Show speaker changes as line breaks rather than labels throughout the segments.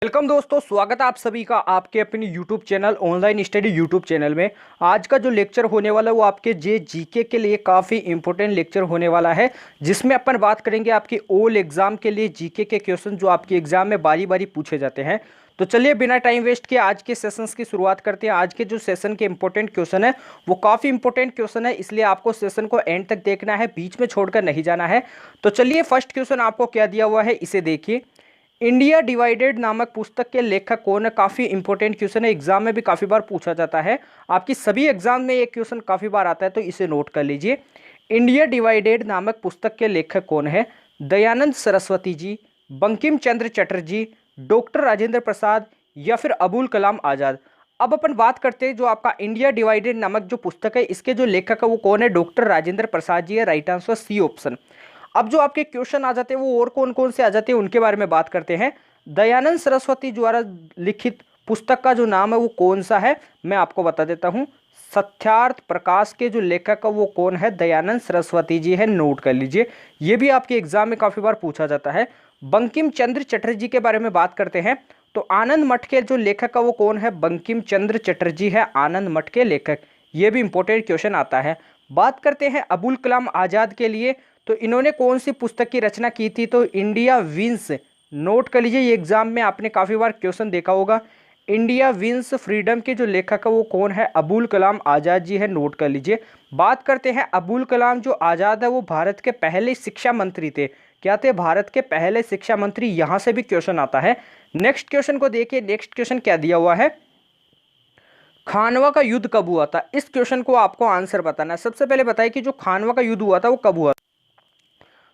Welcome दोस्तों, स्वागत है आप सभी का आपके अपने YouTube channel online study YouTube channel में। आज का जो लेक्चर होने वाला है वो आपके जीके के लिए काफ़ी इंपॉर्टेंट लेक्चर होने वाला है, जिसमें अपन बात करेंगे आपके ओल एग्जाम के लिए जीके के क्वेश्चन जो आपके एग्जाम में बारी बारी पूछे जाते हैं। तो चलिए बिना टाइम वेस्ट किए आज के सेशंस की शुरुआत करते हैं। आज के जो सेशन के इंपॉर्टेंट क्वेश्चन है वो काफ़ी इंपॉर्टेंट क्वेश्चन है, इसलिए आपको सेशन को एंड तक देखना है, बीच में छोड़कर नहीं जाना है। तो चलिए फर्स्ट क्वेश्चन आपको क्या दिया हुआ है इसे देखिए। इंडिया डिवाइडेड नामक पुस्तक के लेखक कौन है? काफ़ी इंपॉर्टेंट क्वेश्चन है, एग्जाम में भी काफ़ी बार पूछा जाता है। आपकी सभी एग्जाम में ये क्वेश्चन काफ़ी बार आता है, तो इसे नोट कर लीजिए। इंडिया डिवाइडेड नामक पुस्तक के लेखक कौन है? दयानंद सरस्वती जी, बंकिम चंद्र चटर्जी, डॉक्टर राजेंद्र प्रसाद या फिर अबुल कलाम आज़ाद। अब अपन बात करते हैं जो आपका इंडिया डिवाइडेड नामक जो पुस्तक है इसके जो लेखक है वो कौन है? डॉक्टर राजेंद्र प्रसाद जी है। Right answer C option. अब जो आपके क्वेश्चन आ जाते हैं वो और कौन कौन से आ जाते हैं उनके बारे में बात करते हैं। दयानंद सरस्वती द्वारा लिखित पुस्तक का जो नाम है वो कौन सा है? मैं आपको बता देता हूँ। सत्यार्थ प्रकाश के जो लेखक है वो कौन है? दयानंद सरस्वती जी है। नोट कर लीजिए, ये भी आपके एग्जाम में काफी बार पूछा जाता है। बंकिम चंद्र चटर्जी के बारे में बात करते हैं तो आनंद मठ के जो लेखक है वो कौन है? बंकिम चंद्र चटर्जी है, आनंद मठ के लेखक। ये भी इंपॉर्टेंट क्वेश्चन आता है। बात करते हैं अबुल कलाम आजाद के लिए, तो इन्होंने कौन सी पुस्तक की रचना की थी? तो इंडिया विंस। नोट कर लीजिए, ये एग्जाम में आपने काफी बार क्वेश्चन देखा होगा। इंडिया विंस फ्रीडम के जो लेखक है वो कौन है? अबुल कलाम आजाद जी है। नोट कर लीजिए। बात करते हैं अबुल कलाम जो आजाद है वो भारत के पहले शिक्षा मंत्री थे। क्या थे? भारत के पहले शिक्षा मंत्री। यहां से भी क्वेश्चन आता है। नेक्स्ट क्वेश्चन को देखिए। नेक्स्ट क्वेश्चन क्या दिया हुआ है? खानवा का युद्ध कब हुआ था? इस क्वेश्चन को आपको आंसर बताना है। सबसे पहले बताइए कि जो खानवा का युद्ध हुआ था वो कब हुआ?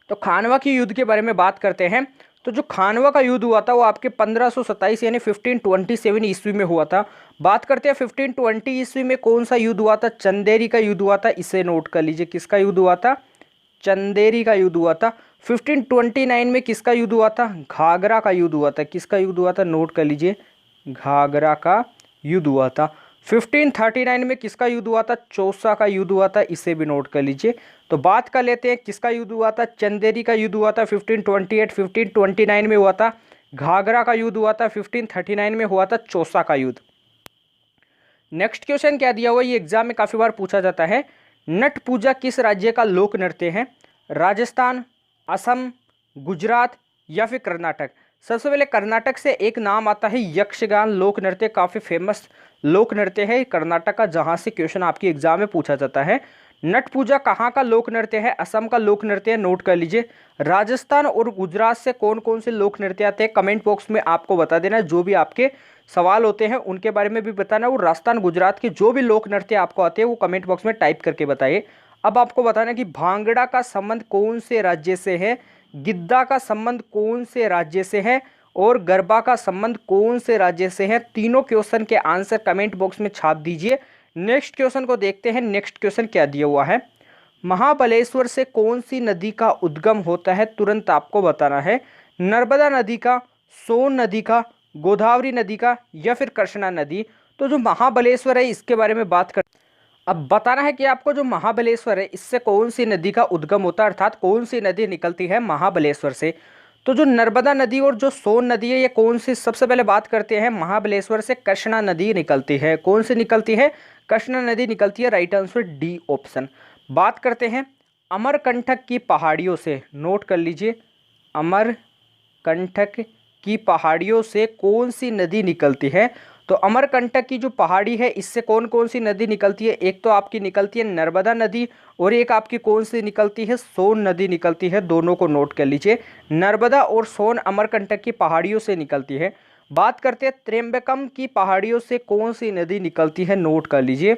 तो खानवा की युद्ध के बारे में बात करते हैं तो जो खानवा का युद्ध हुआ था वो आपके 1527 यानी 1527 ईस्वी में हुआ था। बात करते हैं 1520 ईस्वी में कौन सा युद्ध हुआ था? चंदेरी का युद्ध हुआ था। इसे नोट कर लीजिए, किसका युद्ध हुआ था? चंदेरी का युद्ध हुआ था। 1529 में किसका युद्ध हुआ था? घाघरा का युद्ध हुआ था। किसका युद्ध हुआ था? नोट कर लीजिए, घाघरा का युद्ध हुआ था। 1539 में किसका युद्ध हुआ था? चौसा का युद्ध हुआ था। इसे भी नोट कर लीजिए। तो बात कर लेते हैं किसका युद्ध हुआ था? चंदेरी का युद्ध हुआ था 1528। 1529 में हुआ था घाघरा का युद्ध हुआ था। 1539 में हुआ था चौसा का युद्ध। नेक्स्ट क्वेश्चन क्या दिया हुआ? ये एग्जाम में काफी बार पूछा जाता है। नट पूजा किस राज्य का लोक नृत्य है? राजस्थान, असम, गुजरात या फिर कर्नाटक। सबसे पहले कर्नाटक से एक नाम आता है यक्षगान लोक नृत्य, काफी फेमस लोक नृत्य है कर्नाटक का, जहां से क्वेश्चन आपकी एग्जाम में पूछा जाता है। नट पूजा कहाँ का लोक नृत्य है? असम का लोक नृत्य है। नोट कर लीजिए। राजस्थान और गुजरात से कौन कौन से लोक नृत्य आते हैं कमेंट बॉक्स में आपको बता देना। जो भी आपके सवाल होते हैं उनके बारे में भी बताना, और राजस्थान गुजरात के जो भी लोक नृत्य आपको आते हैं वो कमेंट बॉक्स में टाइप करके बताइए। अब आपको बताना कि भांगड़ा का संबंध कौन से राज्य से है, गिद्दा का संबंध कौन से राज्य से है, और गरबा का संबंध कौन से राज्य से है। तीनों क्वेश्चन के आंसर कमेंट बॉक्स में छाप दीजिए। नेक्स्ट क्वेश्चन को देखते हैं। नेक्स्ट क्वेश्चन क्या दिया हुआ है? महाबलेश्वर से कौन सी नदी का उद्गम होता है? तुरंत आपको बताना है। नर्मदा नदी का, सोन नदी का, गोदावरी नदी का या फिर कृष्णा नदी। तो जो महाबलेश्वर है इसके बारे में बात कर, अब बताना है कि आपको जो महाबलेश्वर है इससे कौन सी नदी का उद्गम होता है, अर्थात कौन सी नदी निकलती है महाबलेश्वर से। तो जो नर्मदा नदी और जो सोन नदी है ये कौन सी? सबसे पहले बात करते हैं महाबलेश्वर से कृष्णा नदी निकलती है। कौन सी निकलती है? कृष्णा नदी निकलती है। Right answer D option. बात करते हैं अमरकंटक की पहाड़ियों से। नोट कर लीजिए, अमरकंटक की पहाड़ियों से कौन सी नदी निकलती है? तो अमरकंटक की जो पहाड़ी है इससे कौन कौन सी नदी निकलती है? एक तो आपकी निकलती है नर्मदा नदी, और एक आपकी कौन सी निकलती है? सोन नदी निकलती है। दोनों को नोट कर लीजिए, नर्मदा और सोन अमरकंटक की पहाड़ियों से निकलती है। बात करते हैं त्र्यंबकम की पहाड़ियों से कौन सी नदी निकलती है? नोट कर लीजिए,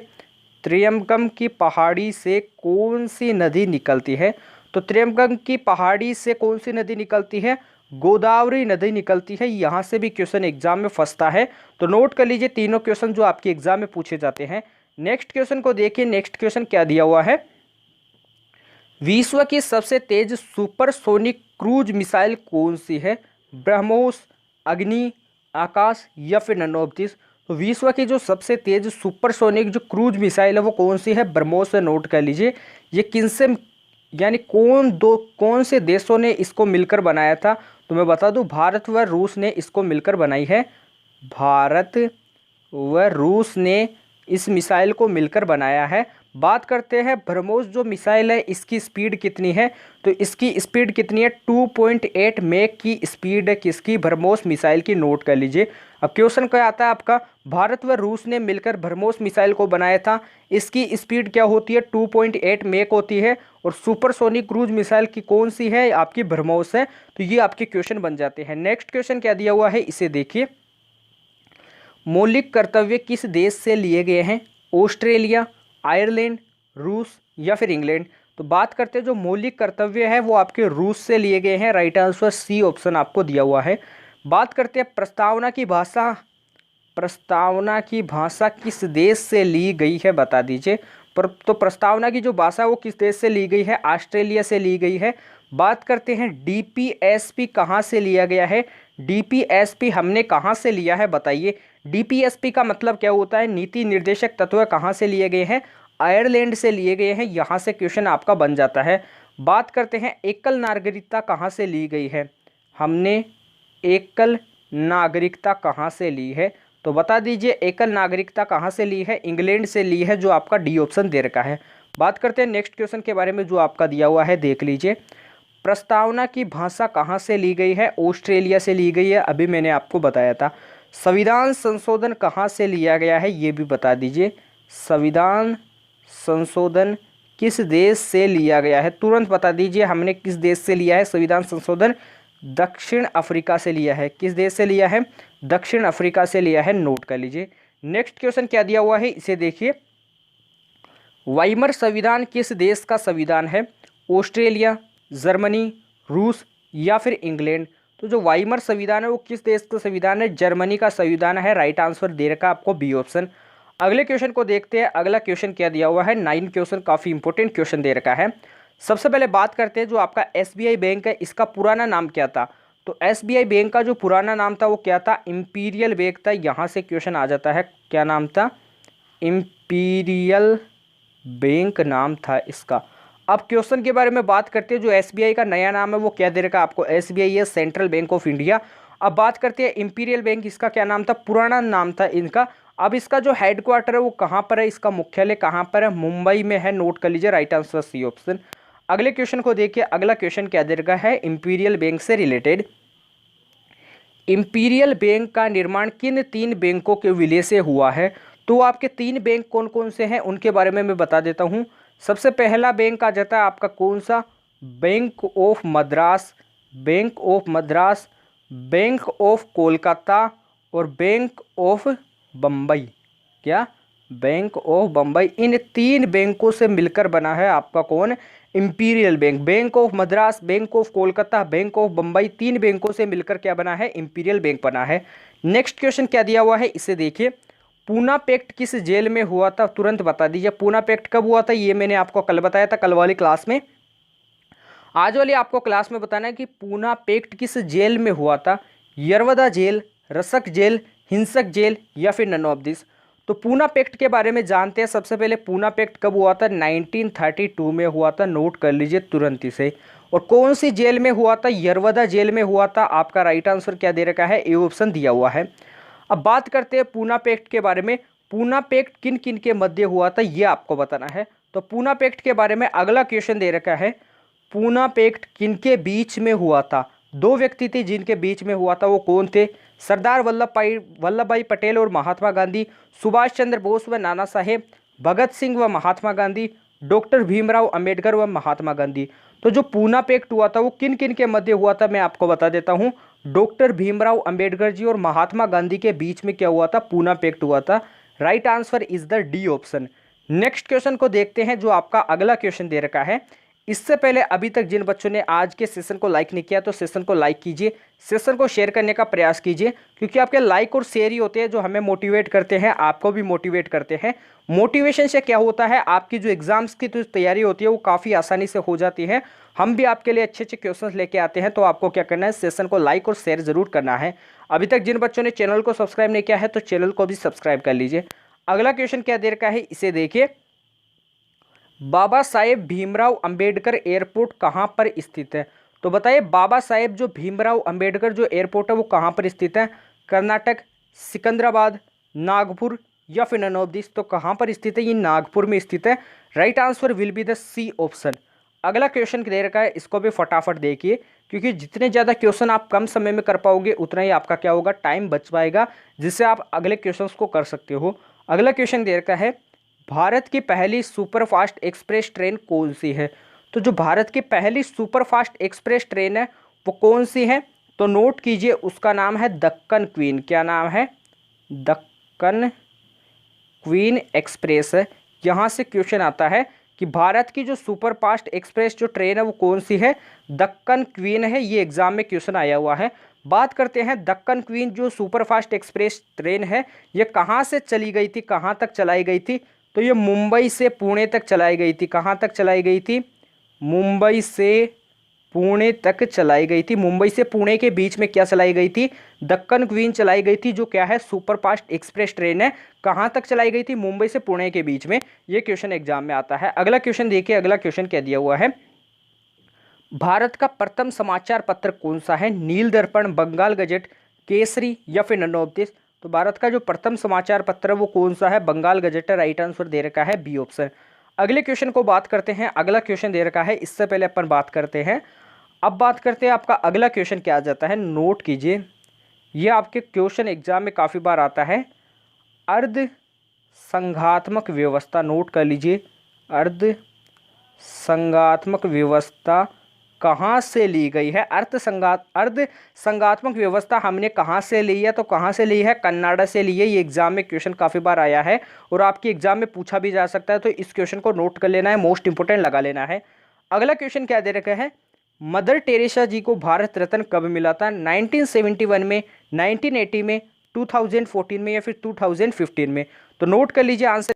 त्र्यंबकम की पहाड़ी से कौन सी नदी निकलती है? तो त्र्यंबकम की पहाड़ी से कौन सी नदी निकलती है? गोदावरी नदी निकलती है। यहां से भी क्वेश्चन एग्जाम में फंसता है, तो नोट कर लीजिए तीनों क्वेश्चन जो आपके एग्जाम में पूछे जाते हैं। नेक्स्ट क्वेश्चन को देखिए। नेक्स्ट क्वेश्चन क्या दिया हुआ है? विश्व की सबसे तेज सुपरसोनिक क्रूज मिसाइल कौन सी है? ब्रह्मोस, अग्नि, आकाश या फिर नन ऑफ दिस। तो विश्व की जो सबसे तेज सुपरसोनिक जो क्रूज मिसाइल है वो कौन सी है? ब्रह्मोस से। नोट कर लीजिए। ये किनसे यानी कौन से देशों ने इसको मिलकर बनाया था? तो मैं बता दूं भारत व रूस ने इसको मिलकर बनाई है। भारत व रूस ने इस मिसाइल को मिलकर बनाया है। बात करते हैं ब्रह्मोस जो मिसाइल है इसकी स्पीड कितनी है, तो इसकी स्पीड कितनी है 2.8 मैक की स्पीड है किसकी, ब्रह्मोस मिसाइल की, नोट कर लीजिए। अब क्वेश्चन क्या आता है आपका, भारत व रूस ने मिलकर ब्रह्मोस मिसाइल को बनाया था, इसकी स्पीड क्या होती है 2.8 मैक होती है, और सुपरसोनिक क्रूज मिसाइल की कौन सी है, आपकी ब्रह्मोस है। तो ये आपके क्वेश्चन बन जाते हैं। नेक्स्ट क्वेश्चन क्या दिया हुआ है इसे देखिए, मौलिक कर्तव्य किस देश से लिए गए हैं, ऑस्ट्रेलिया, आयरलैंड, रूस या फिर इंग्लैंड। तो बात करते हैं जो मौलिक कर्तव्य है वो आपके रूस से लिए गए हैं, राइट आंसर सी ऑप्शन आपको दिया हुआ है। बात करते हैं प्रस्तावना की भाषा, प्रस्तावना की भाषा किस देश से ली गई है बता दीजिए। तो प्रस्तावना की जो भाषा वो किस देश से ली गई है, ऑस्ट्रेलिया से ली गई है। बात करते हैं डीपीएसपी कहाँ से लिया गया है, डीपीएसपी हमने कहाँ से लिया है बताइए। डीपीएसपी का मतलब क्या होता है, नीति निर्देशक तत्व कहाँ से लिए गए हैं, आयरलैंड से लिए गए हैं। यहाँ से क्वेश्चन आपका बन जाता है। बात करते हैं एकल नागरिकता कहाँ से ली गई है, हमने एकल नागरिकता कहाँ से ली है, तो बता दीजिए एकल नागरिकता कहाँ से ली है, इंग्लैंड से ली है, जो आपका डी ऑप्शन दे रखा है। बात करते हैं नेक्स्ट क्वेश्चन के बारे में जो आपका दिया हुआ है, देख लीजिए। प्रस्तावना की भाषा कहाँ से ली गई है, ऑस्ट्रेलिया से ली गई है, अभी मैंने आपको बताया था। संविधान संशोधन कहाँ से लिया गया है ये भी बता दीजिए, संविधान संशोधन किस देश से लिया गया है, तुरंत बता दीजिए हमने किस देश से लिया है संविधान संशोधन, दक्षिण अफ्रीका से लिया है। किस देश से लिया है, दक्षिण अफ्रीका से लिया है, नोट कर लीजिए। नेक्स्ट क्वेश्चन क्या दिया हुआ है इसे देखिए, वाइमर संविधान किस देश का संविधान है, ऑस्ट्रेलिया, जर्मनी, रूस या फिर इंग्लैंड। तो जो वाइमर संविधान है वो किस देश का संविधान है, जर्मनी का संविधान है, राइट आंसर दे रखा आपको बी ऑप्शन। अगले क्वेश्चन को देखते हैं, अगला क्वेश्चन क्या दिया हुआ है, 9 क्वेश्चन, काफ़ी इंपॉर्टेंट क्वेश्चन दे रखा है। सबसे पहले बात करते हैं जो आपका एसबीआई बैंक है इसका पुराना नाम क्या था। तो एसबीआई बैंक का जो पुराना नाम था वो क्या था, इंपीरियल बैंक था। यहाँ से क्वेश्चन आ जाता है, क्या नाम था, इंपीरियल बैंक नाम था इसका। अब क्वेश्चन के बारे में बात करते हैं, जो एसबीआई का नया नाम है वो क्या दे रखा है आपको, एसबीआई है सेंट्रल बैंक ऑफ इंडिया। अब बात करते हैं इंपीरियल बैंक, इसका क्या नाम था, पुराना नाम था इनका। अब इसका जो हेडक्वार्टर है वो कहाँ पर है, इसका मुख्यालय कहाँ पर है, मुंबई में है, नोट कर लीजिए, राइट आंसर सी ऑप्शन। अगले क्वेश्चन को देखिए, अगला क्वेश्चन क्या दे रखा है, इंपीरियल बैंक से रिलेटेड, इंपीरियल बैंक का निर्माण किन 3 बैंकों के विलय से हुआ है। तो आपके 3 बैंक कौन कौन से हैं उनके बारे में मैं बता देता हूँ। सबसे पहला बैंक आ जाता है आपका कौन सा, bank of Madras, bank of Madras, bank of Kolkata और बैंक ऑफ बम्बई। क्या, बैंक ऑफ बम्बई। इन 3 बैंकों से मिलकर बना है आपका कौन, imperial bank. Bank of Madras, bank of Kolkata, bank of Bombay, 3 बैंकों से मिलकर क्या बना है, इंपीरियल बैंक बना है। नेक्स्ट क्वेश्चन क्या दिया हुआ है इसे देखिए, पूना पैक्ट किस जेल में हुआ था, तुरंत बता दीजिए। पूना पैक्ट कब हुआ था, ये मैंने आपको कल बताया था, कल वाली क्लास में। आज वाली आपको क्लास में बताना है कि पूना पैक्ट किस जेल में हुआ था, यरवदा जेल, रसक जेल, हिंसक जेल या फिर नन ऑफ दिस। तो पूना पैक्ट के बारे में जानते हैं। सबसे पहले पूना पैक्ट कब हुआ था, 1932 में हुआ था, नोट कर लीजिए तुरंत इसे। और कौन सी जेल में हुआ था, यरवदा जेल में हुआ था। आपका राइट आंसर क्या दे रखा है, ए ऑप्शन दिया हुआ है। अब बात करते हैं पूना पैक्ट के बारे में, पूना पैक्ट किन किन के मध्य हुआ था ये आपको बताना है। तो पूना पैक्ट के बारे में अगला क्वेश्चन दे रखा है, पूना पैक्ट किनके बीच में हुआ था। 2 व्यक्ति थे जिनके बीच में हुआ था, वो कौन थे, सरदार वल्लभ भाई पटेल और महात्मा गांधी, सुभाष चंद्र बोस व नाना साहेब, भगत सिंह व महात्मा गांधी, डॉक्टर भीमराव अंबेडकर व महात्मा गांधी। तो जो पूना पैक्ट हुआ था वो किन किन के मध्य हुआ था मैं आपको बता देता हूँ। डॉक्टर भीमराव अंबेडकर जी और महात्मा गांधी के बीच में क्या हुआ था, पूना पैक्ट हुआ था। Right answer is the D option. Next question को देखते हैं, जो आपका अगला क्वेश्चन दे रखा है। इससे पहले अभी तक जिन बच्चों ने आज के सेशन को लाइक नहीं किया तो सेशन को लाइक कीजिए, सेशन को शेयर करने का प्रयास कीजिए, क्योंकि आपके लाइक और शेयर ही होते हैं जो हमें मोटिवेट करते हैं, आपको भी मोटिवेट करते हैं। मोटिवेशन से क्या होता है, आपकी जो एग्जाम्स की जो तैयारी होती है वो काफ़ी आसानी से हो जाती है। हम भी आपके लिए अच्छे अच्छे क्वेश्चंस लेके आते हैं, तो आपको क्या करना है, सेशन को लाइक और शेयर जरूर करना है। अभी तक जिन बच्चों ने चैनल को सब्सक्राइब नहीं किया है तो चैनल को भी सब्सक्राइब कर लीजिए। अगला क्वेश्चन क्या दे रखा है इसे देखिए, बाबा साहेब भीमराव अंबेडकर एयरपोर्ट कहाँ पर स्थित है। तो बताइए बाबा साहेब जो भीमराव अंबेडकर जो एयरपोर्ट है वो कहाँ पर स्थित है? कर्नाटक, सिकंदराबाद, नागपुर या फिर नन ऑफ दिस। तो कहाँ पर स्थित है? ये नागपुर में स्थित है। Right answer will be the C option. अगला क्वेश्चन दे रखा है, इसको भी फटाफट देखिए, क्योंकि जितने ज़्यादा क्वेश्चन आप कम समय में कर पाओगे उतना ही आपका क्या होगा, टाइम बच पाएगा, जिससे आप अगले क्वेश्चंस को कर सकते हो। अगला क्वेश्चन दे रखा है, भारत की पहली सुपरफास्ट एक्सप्रेस ट्रेन कौन सी है? तो जो भारत की पहली सुपरफास्ट एक्सप्रेस ट्रेन है वो कौन सी है? तो नोट कीजिए, उसका नाम है दक्कन क्वीन। क्या नाम है? दक्कन क्वीन एक्सप्रेस है। यहाँ से क्वेश्चन आता है कि भारत की जो सुपरफास्ट एक्सप्रेस जो ट्रेन है वो कौन सी है? दक्कन क्वीन है। ये एग्जाम में क्वेश्चन आया हुआ है। बात करते हैं दक्कन क्वीन जो सुपरफास्ट एक्सप्रेस ट्रेन है ये कहाँ से चली गई थी, कहाँ तक चलाई गई थी? तो ये मुंबई से पुणे तक चलाई गई थी। कहाँ तक चलाई गई थी? मुंबई से पुणे तक चलाई गई थी। मुंबई से पुणे के बीच में क्या चलाई गई थी? दक्कन क्वीन चलाई गई थी, जो क्या है, सुपरफास्ट एक्सप्रेस ट्रेन है। कहाँ तक चलाई गई थी? मुंबई से पुणे के बीच में। ये क्वेश्चन एग्जाम में आता है। अगला क्वेश्चन देखिए, अगला क्वेश्चन क्या दिया हुआ है, भारत का प्रथम समाचार पत्र कौन सा है? नील दर्पण, बंगाल गजट, केसरी या फिर नन ऑफ दिस। तो भारत का जो प्रथम समाचार पत्र है वो कौन सा है? बंगाल गजट है। राइट आंसर दे रखा है बी ऑप्शन। अगले क्वेश्चन को बात करते हैं। अगला क्वेश्चन दे रखा है, इससे पहले अपन बात करते हैं, अब बात करते हैं आपका अगला क्वेश्चन क्या आ जाता है। नोट कीजिए, ये आपके क्वेश्चन एग्जाम में काफ़ी बार आता है। अर्ध संघात्मक व्यवस्था, नोट कर लीजिए, अर्ध संघात्मक व्यवस्था कहाँ से ली गई है? अर्ध संघात्मक व्यवस्था हमने कहाँ से ली है? तो कहाँ से ली है? कन्नाडा से ली है। ये एग्जाम में क्वेश्चन काफ़ी बार आया है और आपके एग्जाम में पूछा भी जा सकता है, तो इस क्वेश्चन को नोट कर लेना है, मोस्ट इंपोर्टेंट लगा लेना है। अगला क्वेश्चन क्या दे रखा है, मदर टेरेसा जी को भारत रत्न कब मिला था? 1971 में, 1980 में, 2014 में या फिर 2015 में? तो नोट कर लीजिए आंसर।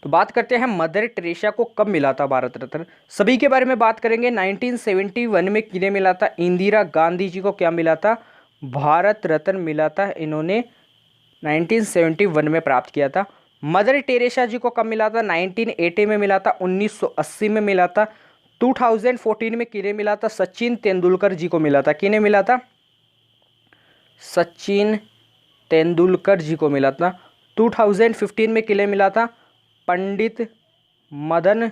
तो बात करते हैं मदर टेरेसा को कब मिला था भारत रत्न। सभी के बारे में बात करेंगे। 1971 में किन्हें मिला था? इंदिरा गांधी जी को क्या मिला था? भारत रत्न मिला था। इन्होंने 1971 में प्राप्त किया था। मदर टेरेसा जी को कब मिला था? 1980 में मिला था, 1980 में मिला था। 2014 में किन्हें मिला था? सचिन तेंदुलकर जी को मिला था। किन्हें मिला था? सचिन तेंदुलकर जी को मिला था। 2015 में किन्हें मिला था? पंडित मदन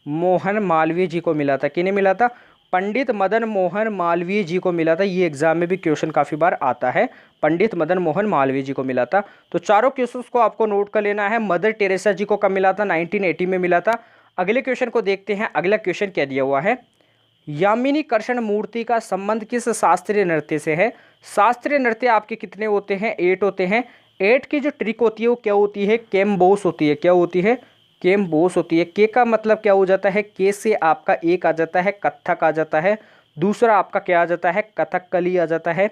मोहन मालवीय जी को मिला था। किन्हें मिला था? पंडित मदन मोहन मालवीय जी को मिला था। ये एग्जाम में भी क्वेश्चन काफ़ी बार आता है, पंडित मदन मोहन मालवीय जी को मिला था। तो चारों क्वेश्चंस को आपको नोट कर लेना है। मदर टेरेसा जी को कब मिला था? 1980 में मिला था। अगले क्वेश्चन को देखते हैं। अगला क्वेश्चन क्या दिया हुआ है, यामिनी कृष्ण मूर्ति का संबंध किस शास्त्रीय नृत्य से है? शास्त्रीय नृत्य आपके कितने होते हैं? 8 होते हैं। 8 की जो ट्रिक होती है वो क्या होती है? केम्बोस होती है। क्या होती है? केम्बोस होती है। के का मतलब क्या हो जाता है? के से आपका एक आ जाता है कथक आ जाता है, दूसरा आपका क्या आ जाता है? कथकली आ जाता है,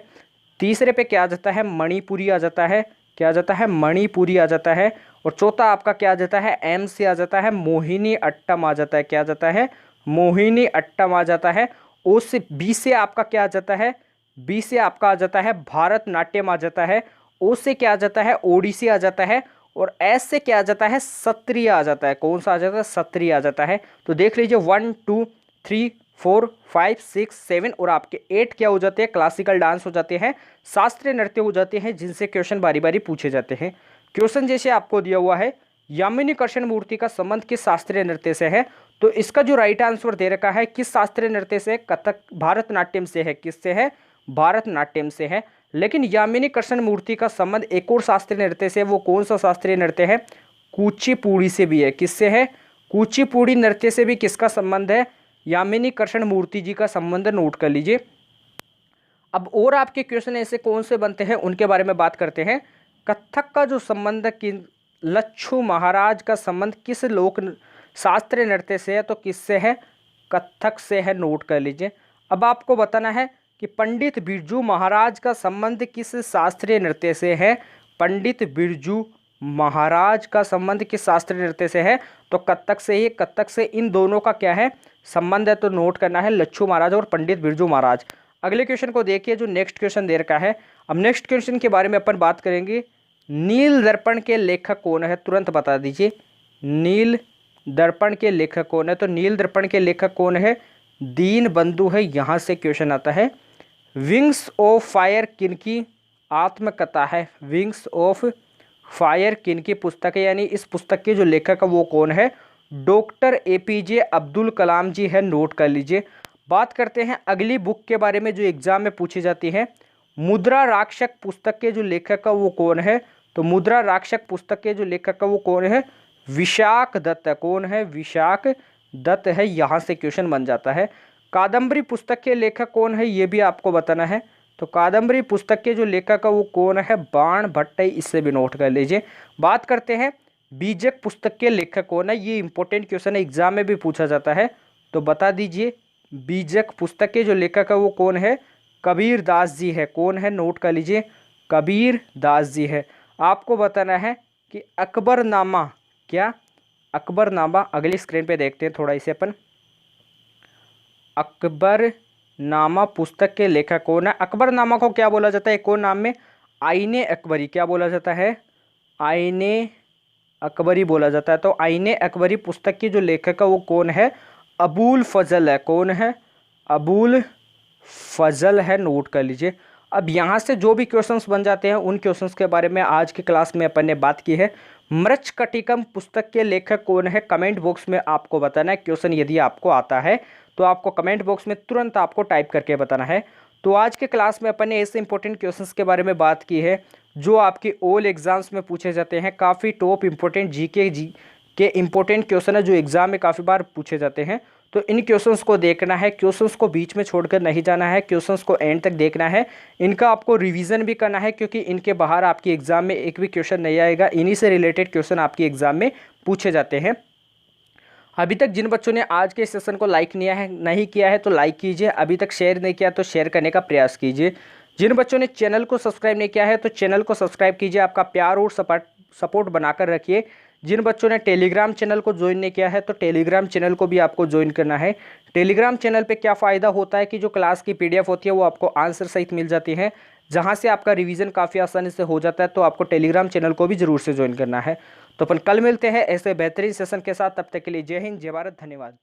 तीसरे पे क्या आ जाता है? मणिपुरी आ जाता है। क्या आ जाता है? मणिपुरी आ जाता है। और चौथा आपका क्या आ जाता है? एम से आ जाता है, मोहिनी अट्टम आ जाता है। क्या आ जाता है? मोहिनी अट्टम आ जाता है। ओ से बी से आपका क्या आ जाता है? बी से आपका आ जाता है भारतनाट्यम आ जाता है। ओ से क्या आ जाता है? ओडिसी आ जाता है। और एस से क्या आ जाता है? सत्रिय आ जाता है। कौन सा आ जाता है? सत्रिय आ जाता है। तो देख लीजिए 1 2 3 4 5 6 7 और आपके 8 क्या हो जाते हैं? क्लासिकल डांस हो जाते हैं, शास्त्रीय नृत्य हो जाते हैं, जिनसे क्वेश्चन बारी बारी पूछे जाते हैं। क्वेश्चन जैसे आपको दिया हुआ है, यामिनी कृष्ण मूर्ति का संबंध किस शास्त्रीय नृत्य से है? तो इसका जो राइट आंसर दे रखा है, किस शास्त्रीय नृत्य से? कथक, भारतनाट्यम से है। किससे है? भारतनाट्यम से है। लेकिन यामिनी कृष्ण मूर्ति का संबंध एक और शास्त्रीय नृत्य से, वो कौन सा शास्त्रीय नृत्य है? कुचिपुड़ी से भी है। किससे है? कुचिपुड़ी नृत्य से भी किसका संबंध है? यामिनी कृष्ण मूर्ति जी का संबंध। नोट कर लीजिए। अब और आपके क्वेश्चन ऐसे कौन से बनते हैं उनके बारे में बात करते हैं। कथक का जो संबंध लच्छू महाराज का संबंध किस लोक शास्त्रीय नृत्य से है? तो किससे है? कथक से है। नोट कर लीजिए। अब आपको बताना है कि पंडित बिरजू महाराज का संबंध किस शास्त्रीय नृत्य से है? पंडित बिरजू महाराज का संबंध किस शास्त्रीय नृत्य से है? तो कथक से ही। कथक से इन दोनों का क्या है? संबंध है। तो नोट करना है लच्छू महाराज और पंडित बिरजू महाराज। अगले क्वेश्चन को देखिए, जो नेक्स्ट क्वेश्चन दे रखा है। अब नेक्स्ट क्वेश्चन के बारे में अपन बात करेंगे। नील दर्पण के लेखक कौन है? तुरंत बता दीजिए। नील दर्पण के लेखक कौन है? तो नील दर्पण के लेखक कौन है? दीन बंधु है, यहाँ से क्वेश्चन आता है। विंग्स ऑफ फायर किनकी आत्मकथा है? विंग्स ऑफ फायर किनकी पुस्तक है, यानी इस पुस्तक के जो लेखक है वो कौन है? डॉक्टर एपीजे अब्दुल कलाम जी है, नोट कर लीजिए। बात करते हैं अगली बुक के बारे में जो एग्जाम में पूछी जाती है। मुद्रा राक्षक पुस्तक के जो लेखक है वो कौन है? तो मुद्रा राक्षक पुस्तक के जो लेखक है वो कौन है? विशाख दत्त। कौन है? विशाख दत्त है, यहाँ से क्वेश्चन बन जाता है। कादम्बरी पुस्तक के लेखक कौन है, ये भी आपको बताना है। तो कादम्बरी पुस्तक के जो लेखक है वो कौन है? बाण भट्ट, इससे भी नोट कर लीजिए। बात करते हैं बीजक पुस्तक के लेखक कौन है, ये इंपॉर्टेंट क्वेश्चन है, एग्जाम में भी पूछा जाता है, तो बता दीजिए। बीजक पुस्तक के जो लेखक है वो कौन है? कबीर दास जी है। कौन है? नोट कर लीजिए, कबीर दास जी है। आपको बताना है कि अकबरनामा, क्या अकबरनामा, अगली स्क्रीन पे देखते हैं थोड़ा इसे अपन। अकबरनामा पुस्तक के लेखक कौन है? अकबरनामा को क्या बोला जाता है एक और नाम में? आईने अकबरी। क्या बोला जाता है? आईने अकबरी बोला जाता है। तो आईने अकबरी पुस्तक की जो लेखक है वो कौन है? अबुल फजल है। कौन है? अबुल फजल है, नोट कर लीजिए। अब यहाँ से जो भी क्वेश्चंस बन जाते हैं उन क्वेश्चंस के बारे में आज की क्लास में अपन ने बात की है। मृच्छकटिकम पुस्तक के लेखक कौन है? कमेंट बॉक्स में आपको बताना है। क्वेश्चन यदि आपको आता है तो आपको कमेंट बॉक्स में तुरंत आपको टाइप करके बताना है। तो आज के क्लास में अपन ने ऐसे इंपॉर्टेंट क्वेश्चंस के बारे में बात की है जो आपके ऑल एग्जाम्स में पूछे जाते हैं। काफ़ी टॉप इंपॉर्टेंट जीके के इंपॉर्टेंट क्वेश्चन है जो एग्जाम में काफ़ी बार पूछे जाते हैं। तो इन क्वेश्चंस को देखना है, क्वेश्चंस को बीच में छोड़कर नहीं जाना है, क्वेश्चंस को एंड तक देखना है। इनका आपको रिवीजन भी करना है क्योंकि इनके बाहर आपकी एग्जाम में एक भी क्वेश्चन नहीं आएगा। इन्हीं से रिलेटेड क्वेश्चन आपकी एग्जाम में पूछे जाते हैं। अभी तक जिन बच्चों ने आज के सेशन को लाइक नहीं किया है तो लाइक कीजिए। अभी तक शेयर नहीं किया तो शेयर करने का प्रयास कीजिए। जिन बच्चों ने चैनल को सब्सक्राइब नहीं किया है तो चैनल को सब्सक्राइब कीजिए। आपका प्यार और सपोर्ट बनाकर रखिए। जिन बच्चों ने टेलीग्राम चैनल को ज्वाइन नहीं किया है तो टेलीग्राम चैनल को भी आपको ज्वाइन करना है। टेलीग्राम चैनल पे क्या फ़ायदा होता है कि जो क्लास की पीडीएफ होती है वो आपको आंसर सहित मिल जाती है, जहां से आपका रिवीजन काफ़ी आसानी से हो जाता है। तो आपको टेलीग्राम चैनल को भी ज़रूर से ज्वाइन करना है। तो अपन कल मिलते हैं ऐसे बेहतरीन सेशन के साथ। तब तक के लिए जय हिंद, जय भारत, धन्यवाद।